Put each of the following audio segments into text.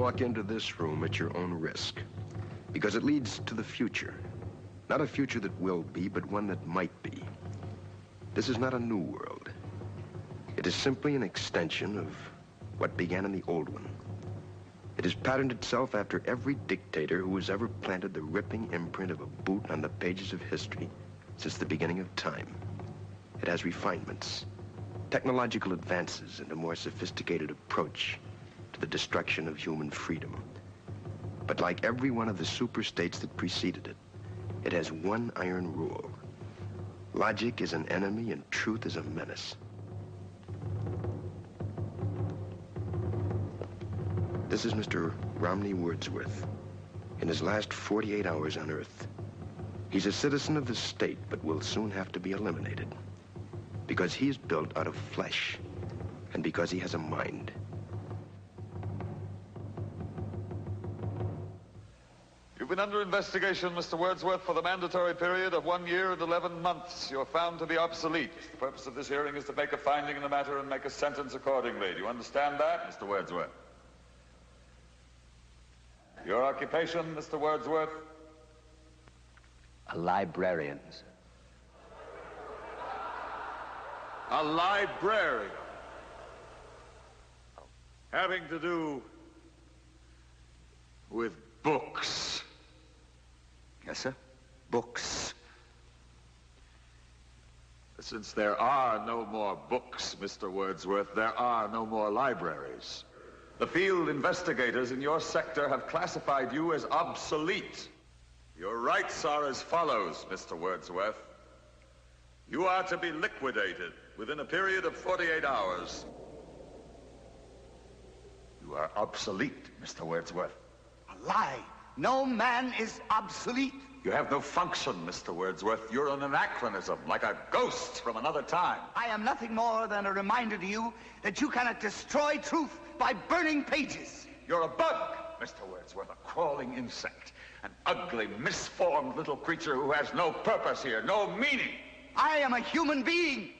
walk into this room at your own risk, because it leads to the future. Not a future that will be, but one that might be. This is not a new world. It is simply an extension of what began in the old one. It has patterned itself after every dictator who has ever planted the ripping imprint of a boot on the pages of history since the beginning of time. It has refinements, technological advances, and a more sophisticated approach to the destruction of human freedom. But like every one of the superstates that preceded it, it has one iron rule. Logic is an enemy and truth is a menace. This is Mr. Romney Wordsworth in his last 48 hours on Earth. He's a citizen of the state, but will soon have to be eliminated because he is built out of flesh and because he has a mind. You've been under investigation, Mr. Wordsworth, for the mandatory period of 1 year and 11 months. You're found to be obsolete. The purpose of this hearing is to make a finding in the matter and make a sentence accordingly. Do you understand that, Mr. Wordsworth? Your occupation, Mr. Wordsworth? A librarian, sir. A librarian. Having to do with books. Yes, sir. Books. Since there are no more books, Mr. Wordsworth, there are no more libraries. The field investigators in your sector have classified you as obsolete. Your rights are as follows, Mr. Wordsworth. You are to be liquidated within a period of 48 hours. You are obsolete, Mr. Wordsworth. A lie. No man is obsolete. You have no function, Mr. Wordsworth. You're an anachronism, like a ghost from another time. I am nothing more than a reminder to you that you cannot destroy truth by burning pages. You're a bug, Mr. Wordsworth, a crawling insect, an ugly, misformed little creature who has no purpose here, no meaning. I am a human being.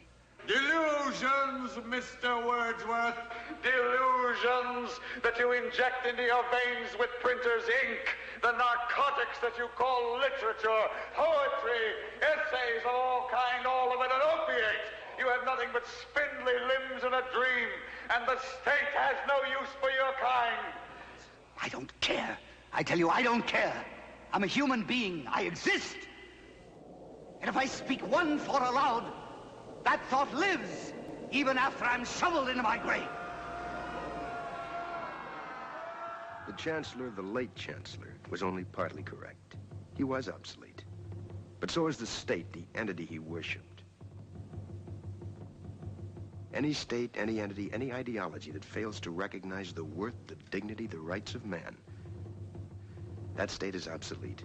Delusions, Mr. Wordsworth. Delusions that you inject into your veins with printer's ink. The narcotics that you call literature, poetry, essays of all kind, all of it an opiate. You have nothing but spindly limbs and a dream, and the state has no use for your kind. I don't care. I tell you, I don't care. I'm a human being. I exist. And if I speak one thought aloud, that thought lives, even after I'm shoveled into my grave. The Chancellor, the late Chancellor, was only partly correct. He was obsolete. But so is the state, the entity he worshipped. Any state, any entity, any ideology that fails to recognize the worth, the dignity, the rights of man, that state is obsolete.